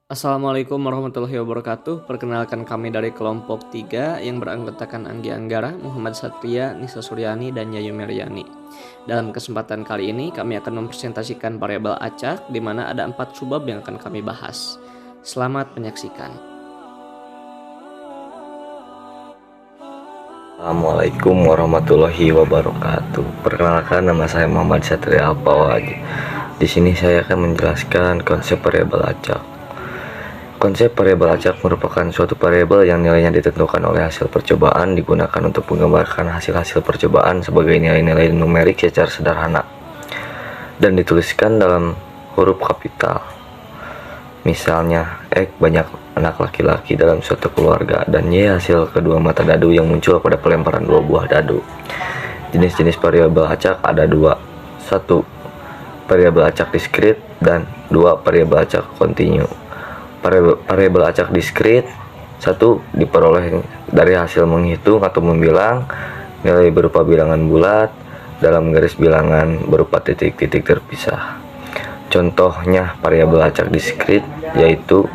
Assalamualaikum warahmatullahi wabarakatuh. Perkenalkan kami dari kelompok 3 yang beranggotakan Anggi Anggara, Muhammad Satria, Nisa Suryani, dan Yayu Meriani. Dalam kesempatan kali ini kami akan mempresentasikan variabel acak di mana ada 4 subbab yang akan kami bahas. Selamat menyaksikan. Assalamualaikum warahmatullahi wabarakatuh. Perkenalkan, nama saya Muhammad Satria Apawadi. Di sini saya akan menjelaskan konsep variabel acak. Konsep variabel acak merupakan suatu variabel yang nilainya ditentukan oleh hasil percobaan, digunakan untuk menggambarkan hasil-hasil percobaan sebagai nilai-nilai numerik secara sederhana dan dituliskan dalam huruf kapital. Misalnya, X banyak anak laki-laki dalam suatu keluarga, dan Y hasil kedua mata dadu yang muncul pada pelemparan dua buah dadu. Jenis-jenis variabel acak ada dua: satu, variabel acak diskrit, dan dua, variabel acak kontinu. Variabel acak diskrit, satu, diperoleh dari hasil menghitung atau membilang nilai berupa bilangan bulat dalam garis bilangan berupa titik-titik terpisah. Contohnya variabel acak diskrit yaitu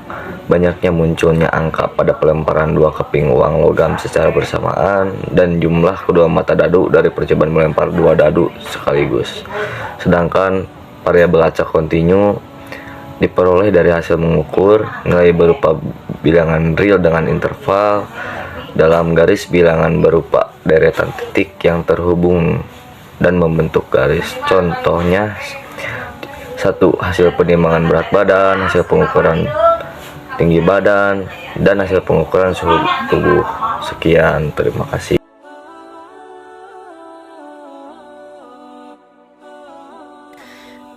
banyaknya munculnya angka pada pelemparan dua keping uang logam secara bersamaan dan jumlah kedua mata dadu dari percobaan melempar dua dadu sekaligus. Sedangkan variabel acak kontinu diperoleh dari hasil mengukur nilai berupa bilangan real dengan interval dalam garis bilangan berupa deretan titik yang terhubung dan membentuk garis. Contohnya, satu, hasil penimbangan berat badan, hasil pengukuran tinggi badan, dan hasil pengukuran suhu tubuh. Sekian, terima kasih.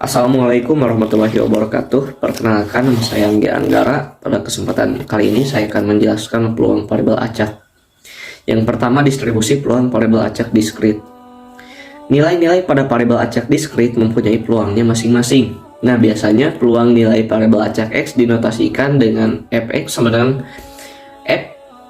Assalamualaikum warahmatullahi wabarakatuh. Perkenalkan, nama saya Anggi Anggara. Pada kesempatan kali ini saya akan menjelaskan peluang variabel acak. Yang pertama, distribusi peluang variabel acak diskrit. Nilai-nilai pada variabel acak diskrit mempunyai peluangnya masing-masing. Nah, biasanya peluang nilai variabel acak X dinotasikan dengan Fx sama dengan F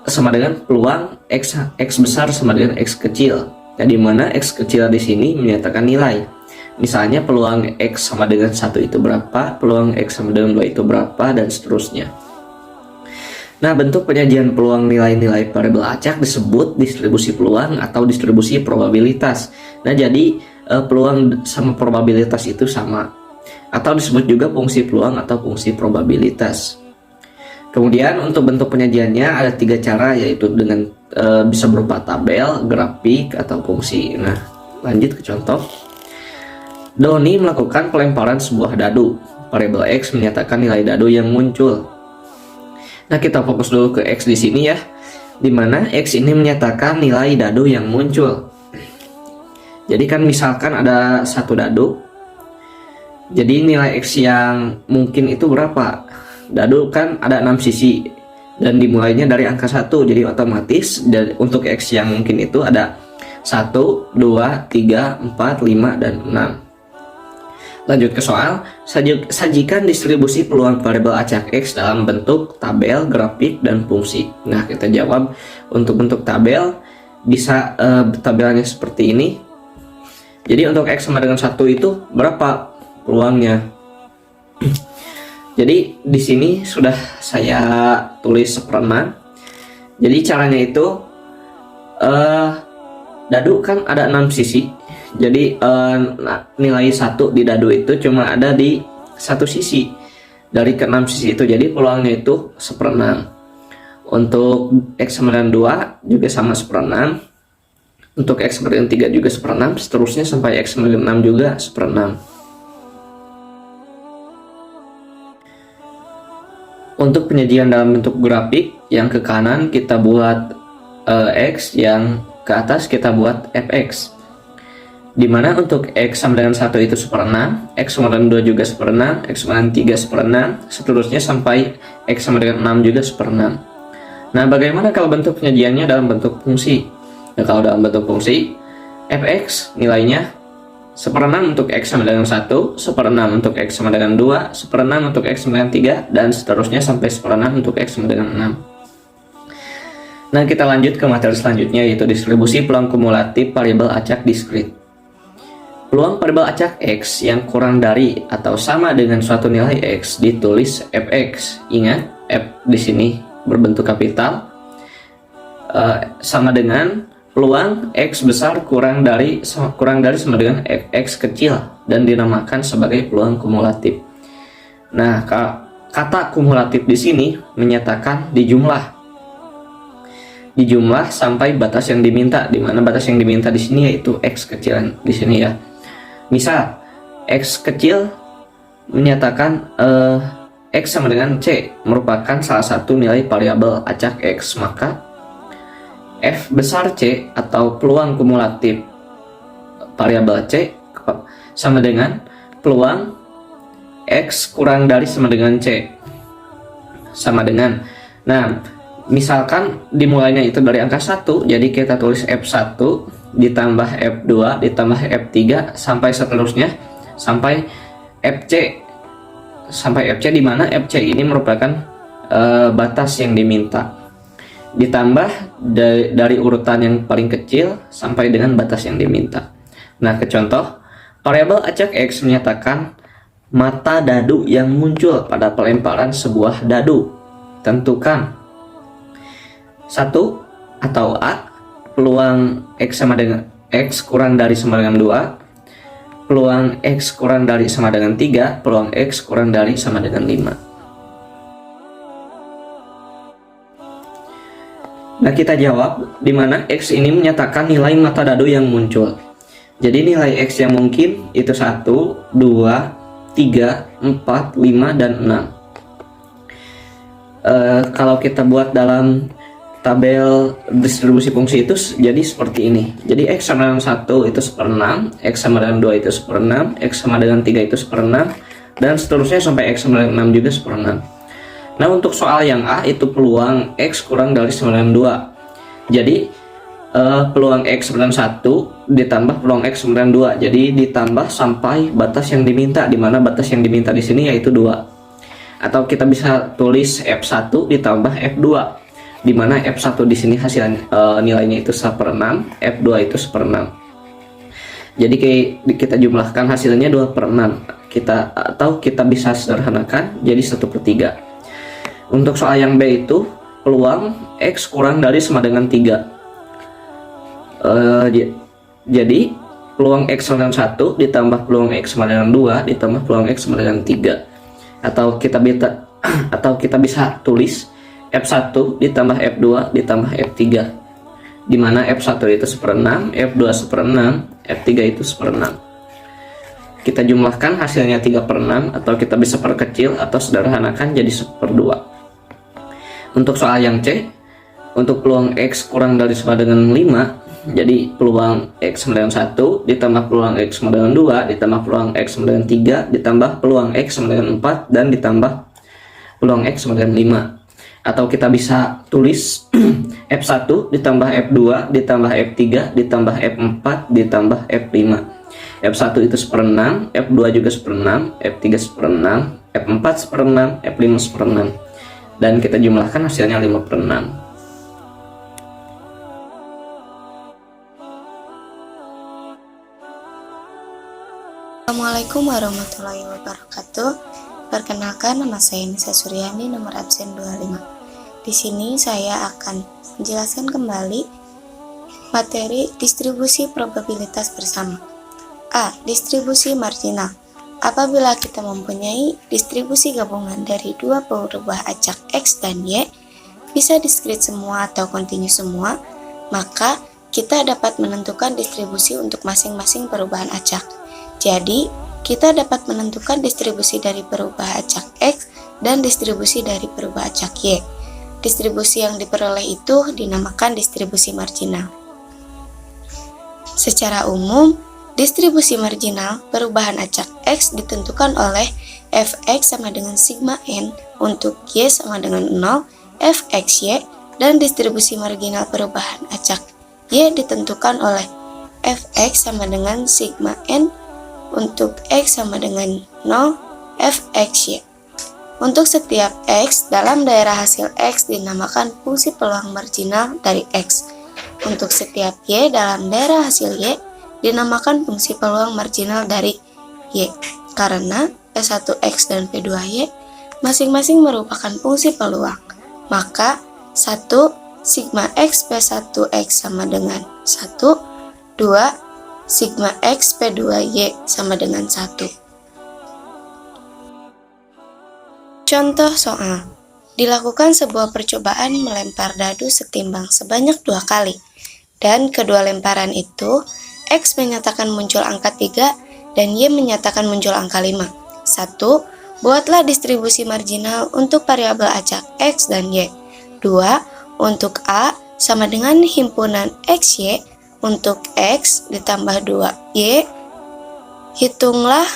sama dengan peluang X besar sama dengan X kecil. Nah, di mana X kecil di sini menyatakan nilai. Misalnya peluang X sama dengan 1 itu berapa, peluang X sama dengan 2 itu berapa, dan seterusnya. Nah, bentuk penyajian peluang nilai-nilai variabel acak disebut distribusi peluang atau distribusi probabilitas. Nah, jadi peluang sama probabilitas itu sama, atau disebut juga fungsi peluang atau fungsi probabilitas. Kemudian untuk bentuk penyajiannya ada 3 cara, yaitu dengan bisa berupa tabel, grafik, atau fungsi. Nah, lanjut ke contoh. Doni melakukan pelemparan sebuah dadu. Variabel X menyatakan nilai dadu yang muncul. Nah, kita fokus dulu ke X di sini ya, dimana X ini menyatakan nilai dadu yang muncul. Jadi kan misalkan ada satu dadu, jadi nilai X yang mungkin itu berapa? Dadu kan ada 6 sisi dan dimulainya dari angka 1, jadi otomatis untuk X yang mungkin itu ada 1, 2, 3, 4, 5, dan 6. Lanjut ke soal, sajikan distribusi peluang variabel acak X dalam bentuk tabel, grafik, dan fungsi. Nah, kita jawab untuk bentuk tabel, bisa tabelnya seperti ini. Jadi untuk X sama dengan 1 itu berapa peluangnya? Jadi di sini sudah saya tulis 1/6. Jadi caranya itu, dadu kan ada 6 sisi. Jadi nilai 1 di dadu itu cuma ada di satu sisi dari ke-6 sisi itu, jadi peluangnya itu 1/6. Untuk X sama dengan 2 juga sama 1/6. Untuk X sama dengan 3 juga 1/6, seterusnya sampai X sama dengan 6 juga 1/6. Untuk penyajian dalam bentuk grafik, yang ke kanan kita buat X, yang ke atas kita buat Fx. Dimana untuk X sama dengan 1 itu 1/6, X sama dengan 2 juga 1/6, X sama dengan 3 1/6, seterusnya sampai X sama dengan 6 juga 1/6. Nah, bagaimana kalau bentuk penyajiannya dalam bentuk fungsi? Nah, kalau dalam bentuk fungsi, Fx nilainya 1/6 untuk X sama dengan 1, 1/6 untuk X sama dengan 2, 1/6 untuk X sama dengan 3, dan seterusnya sampai 1/6 untuk X sama dengan 6. Nah, kita lanjut ke materi selanjutnya, yaitu distribusi peluang kumulatif variabel acak diskrit. Peluang variabel acak X yang kurang dari atau sama dengan suatu nilai X ditulis fx. Ingat, f di sini berbentuk kapital, sama dengan peluang X besar kurang dari sama dengan fx kecil, dan dinamakan sebagai peluang kumulatif. Nah, kata kumulatif di sini menyatakan dijumlah sampai batas yang diminta, di mana batas yang diminta di sini yaitu X kecil di sini ya. Misal X kecil menyatakan X sama dengan C merupakan salah satu nilai variabel acak X, maka F besar C atau peluang kumulatif variabel C sama dengan peluang X kurang dari sama dengan C sama dengan, nah misalkan dimulainya itu dari angka 1, jadi kita tulis F1 ditambah F2 ditambah F3 sampai seterusnya sampai FC, di mana FC ini merupakan batas yang diminta, ditambah dari urutan yang paling kecil sampai dengan batas yang diminta. Nah, ke contoh, variabel acak X menyatakan mata dadu yang muncul pada pelemparan sebuah dadu. Tentukan 1 atau A, peluang X sama dengan X kurang dari sama dengan 2, peluang X kurang dari sama dengan 3, peluang X kurang dari sama dengan 5. Nah, kita jawab di mana X ini menyatakan nilai mata dadu yang muncul. Jadi nilai X yang mungkin itu 1, 2, 3, 4, 5, dan 6. Kalau kita buat dalam tabel distribusi fungsi itu jadi seperti ini. Jadi X sama dengan 1 itu 1/6, X sama dengan 2 itu 1/6, X sama dengan 3 itu 1/6, dan seterusnya sampai X sama dengan 6 juga 1/6. Nah, untuk soal yang A itu peluang X kurang dari sama dengan 2. Jadi peluang X sama dengan 1 ditambah peluang X sama dengan 2. Jadi ditambah sampai batas yang diminta, di mana batas yang diminta di sini yaitu 2. Atau kita bisa tulis F1 ditambah F2, di mana F1 di sini hasil nilainya itu 1/6, F2 itu 1/6. Jadi kita jumlahkan hasilnya 2/6. Atau kita bisa sederhanakan jadi 1/3. Untuk soal yang B itu peluang X kurang dari sama dengan 3. Jadi peluang X sama dengan 1 ditambah peluang X sama dengan 2 ditambah peluang X sama dengan 3. Atau kita bisa tulis F1 ditambah F2 ditambah F3, di mana F1 itu 1/6, F2 1/6, F3 itu 1/6. Kita jumlahkan hasilnya 3/6, atau kita bisa perkecil atau sederhanakan jadi 1/2. Untuk soal yang C, untuk peluang X kurang dari sama dengan 5, jadi peluang X sama dengan 1 ditambah peluang X sama dengan 2 ditambah peluang X sama dengan 3 ditambah peluang X sama dengan 4 dan ditambah peluang X sama dengan 5. Atau kita bisa tulis F1 ditambah F2 ditambah F3 ditambah F4 ditambah F5. F1 itu 1/6, F2 juga 1/6, F3 1/6, F4 1/6, F5 1/6. Dan kita jumlahkan hasilnya 5/6. Assalamualaikum warahmatullahi wabarakatuh. Perkenalkan, nama saya Nisa Suryani, nomor absen 25. Di sini saya akan menjelaskan kembali materi distribusi probabilitas bersama. A. Distribusi marginal. Apabila kita mempunyai distribusi gabungan dari dua perubah acak X dan Y, bisa diskrit semua atau kontinu semua, maka kita dapat menentukan distribusi untuk masing-masing perubahan acak. Jadi, kita dapat menentukan distribusi dari perubah acak X dan distribusi dari perubah acak Y. Distribusi yang diperoleh itu dinamakan distribusi marginal. Secara umum, distribusi marginal perubahan acak X ditentukan oleh fx sama dengan sigma n untuk y sama dengan 0, fxy, dan distribusi marginal perubahan acak y ditentukan oleh fx sama dengan sigma n untuk x sama dengan 0, fxy. Untuk setiap x dalam daerah hasil x dinamakan fungsi peluang marginal dari x. Untuk setiap y dalam daerah hasil y dinamakan fungsi peluang marginal dari Y, karena P1X dan P2Y masing-masing merupakan fungsi peluang. Maka 1 sigma X P1X sama dengan 1, 2 sigma X P2Y sama dengan 1. Contoh soal. Dilakukan sebuah percobaan melempar dadu setimbang sebanyak 2 kali. Dan kedua lemparan itu, X menyatakan muncul angka 3 dan Y menyatakan muncul angka 5. 1. Buatlah distribusi marginal untuk variabel acak X dan Y. 2. Untuk A sama dengan himpunan XY untuk X ditambah 2Y. Hitunglah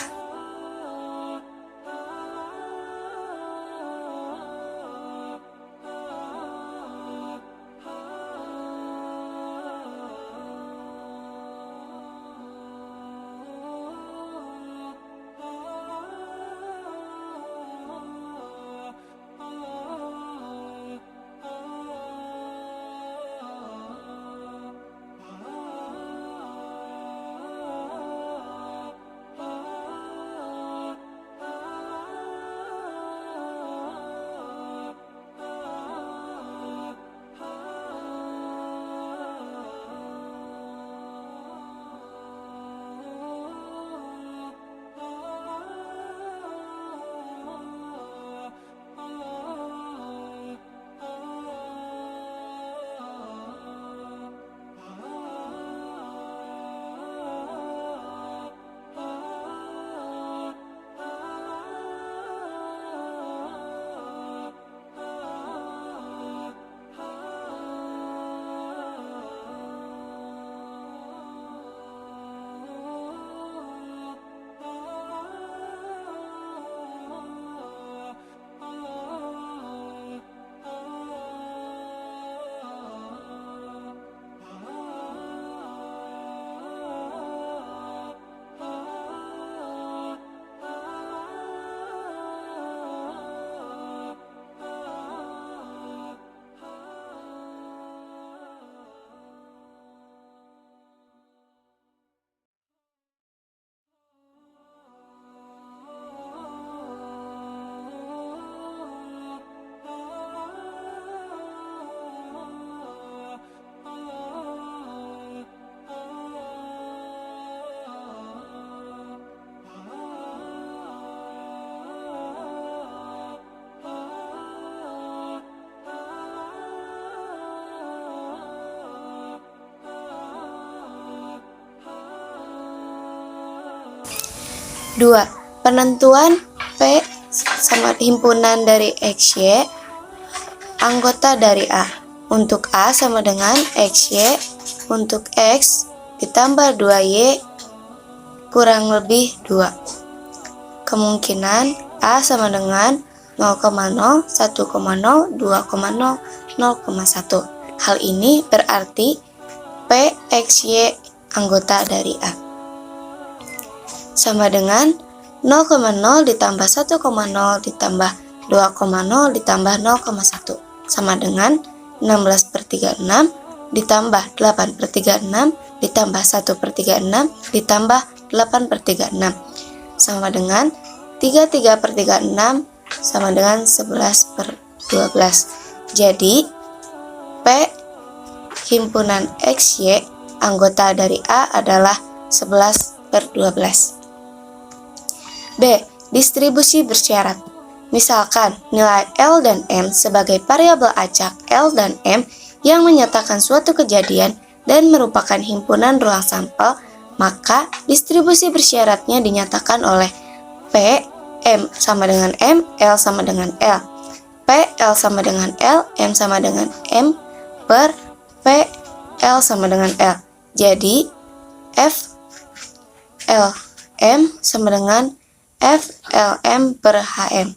Dua, penentuan P sama himpunan dari XY anggota dari A. Untuk A sama dengan XY untuk X ditambah 2Y kurang lebih 2. Kemungkinan A sama dengan 0,0, 1,0, 2,0, 0,1. Hal ini berarti P XY anggota dari A sama dengan 0,0 ditambah 1,0 ditambah 2,0 ditambah 0,1 sama dengan 16/36 ditambah 8/36 ditambah 1/36 ditambah 8/36 sama dengan 33/36 sama dengan 11/12. Jadi P himpunan XY anggota dari A adalah 11/12. B. Distribusi bersyarat. Misalkan nilai L dan M sebagai variabel acak L dan M yang menyatakan suatu kejadian dan merupakan himpunan ruang sampel, maka distribusi bersyaratnya dinyatakan oleh P, M sama dengan M, L sama dengan L. P, L sama dengan L, M sama dengan M, per P, L sama dengan L. Jadi, F, L, M sama dengan FLM per HM.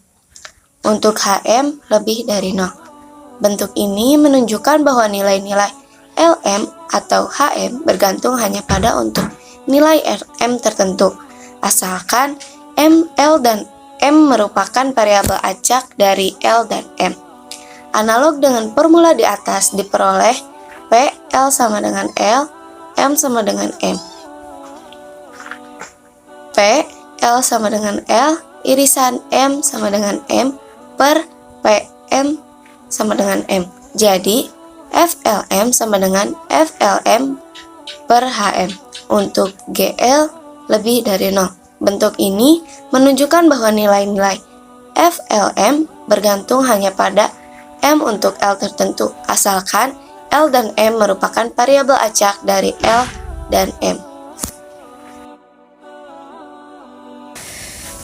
Untuk HM lebih dari 0. Bentuk ini menunjukkan bahwa nilai-nilai LM atau HM bergantung hanya pada untuk nilai RM tertentu, asalkan M, L, dan M merupakan variabel acak dari L dan M. Analog dengan formula di atas diperoleh P, L sama dengan L, M sama dengan M. V, L sama dengan L, irisan M sama dengan M, per PM sama dengan M. Jadi, FLM sama dengan FLM per HM. Untuk GL lebih dari 0. Bentuk ini menunjukkan bahwa nilai-nilai FLM bergantung hanya pada M untuk L tertentu, asalkan L dan M merupakan variabel acak dari L dan M.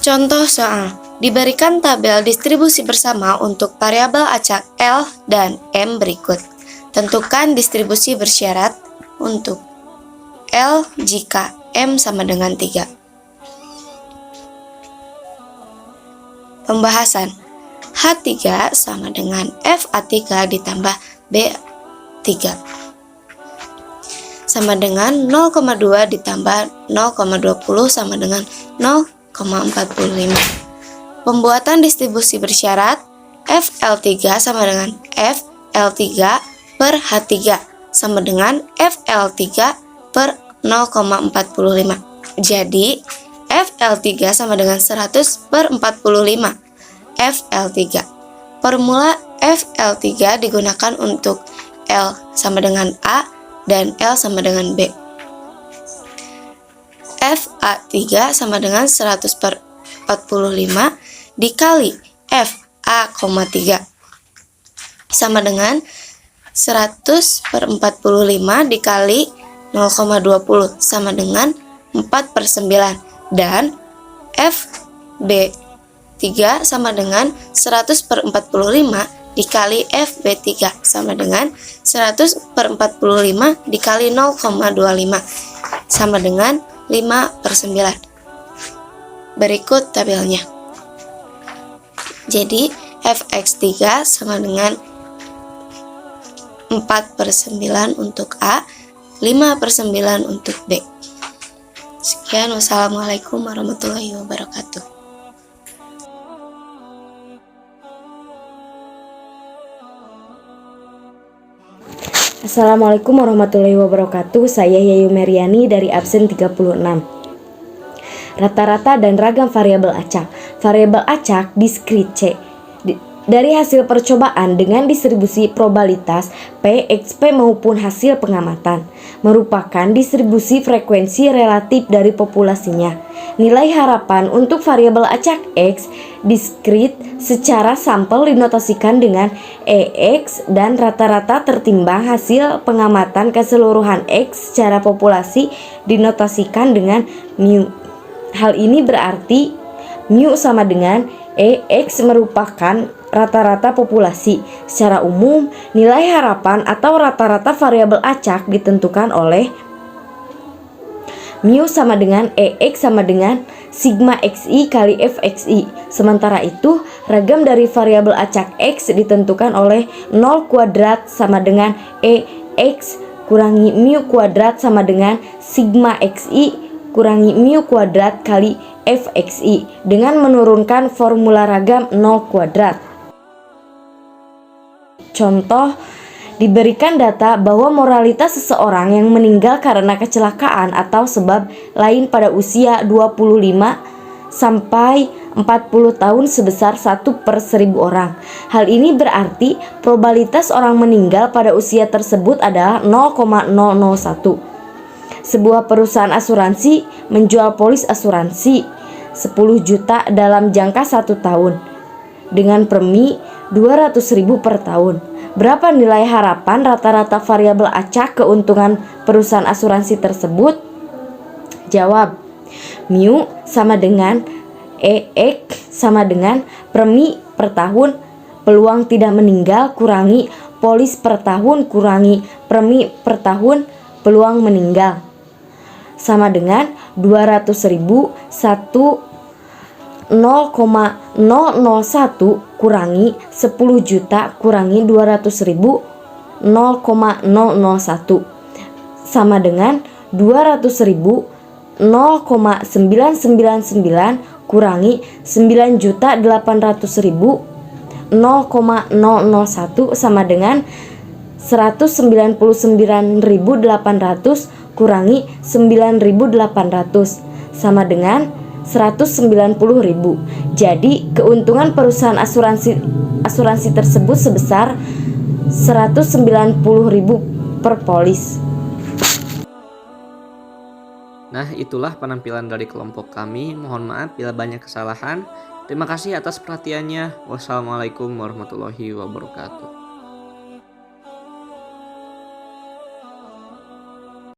Contoh soal, diberikan tabel distribusi bersama untuk variabel acak L dan M berikut. Tentukan distribusi bersyarat untuk L jika M sama dengan 3. Pembahasan, H3 sama dengan FA3 ditambah B3 sama dengan 0,2 ditambah 0,20 sama dengan 0,45. Pembuatan distribusi bersyarat, FL3 sama dengan FL3 per H3 sama dengan FL3 per 0,45. Jadi, FL3 sama dengan 100 per 45 FL3. Formula FL3 digunakan untuk L sama dengan A dan L sama dengan B. FA3 sama dengan 100 per 45 dikali FA,3 sama dengan 100 per 45 dikali 0,20 sama dengan 4 per 9. Dan FB3 sama dengan 100 per 45 dikali FB3 sama dengan 100 per 45 dikali 0,25 sama dengan 5 per 9. Berikut tabelnya. Jadi Fx3 sama dengan 4 per 9 untuk A, 5 per 9 untuk B. Sekian, wassalamualaikum warahmatullahi wabarakatuh. Assalamualaikum warahmatullahi wabarakatuh. Saya Yayu Meriani dari absen 36. Rata-rata dan ragam variabel acak. Variabel acak diskrit C. Dari hasil percobaan dengan distribusi probabilitas P, XP maupun hasil pengamatan merupakan distribusi frekuensi relatif dari populasinya. Nilai harapan untuk variabel acak X diskrit secara sampel dinotasikan dengan EX dan rata-rata tertimbang hasil pengamatan keseluruhan X secara populasi dinotasikan dengan mu. Hal ini berarti mu sama dengan EX merupakan rata-rata populasi. Secara umum, nilai harapan atau rata-rata variabel acak ditentukan oleh mu sama dengan EX sama dengan sigma XI kali FXI. Sementara itu, ragam dari variabel acak X ditentukan oleh 0 kuadrat sama dengan EX kurangi mu kuadrat sama dengan sigma XI kurangi mu kuadrat kali FXI dengan menurunkan formula ragam 0 kuadrat. Contoh, diberikan data bahwa moralitas seseorang yang meninggal karena kecelakaan atau sebab lain pada usia 25 sampai 40 tahun sebesar 1 per 1000 orang. Hal ini berarti probabilitas orang meninggal pada usia tersebut adalah 0,001. Sebuah perusahaan asuransi menjual polis asuransi 10 juta dalam jangka 1 tahun dengan premi 200.000 per tahun. Berapa nilai harapan rata-rata variabel acak keuntungan perusahaan asuransi tersebut? Jawab, mu sama dengan EX sama dengan premi per tahun peluang tidak meninggal kurangi polis per tahun kurangi premi per tahun peluang meninggal sama dengan 200.000 0,001 kurangi 10 juta kurangi 200.000 0,001 sama dengan 200.000 0,999 kurangi 9.800.000 0,001 sama dengan 199.800 kurangi 9.800 sama dengan 190.000. Jadi keuntungan perusahaan asuransi tersebut sebesar 190.000 per polis. Nah, itulah penampilan dari kelompok kami. Mohon maaf bila banyak kesalahan. Terima kasih atas perhatiannya. Wassalamualaikum warahmatullahi wabarakatuh.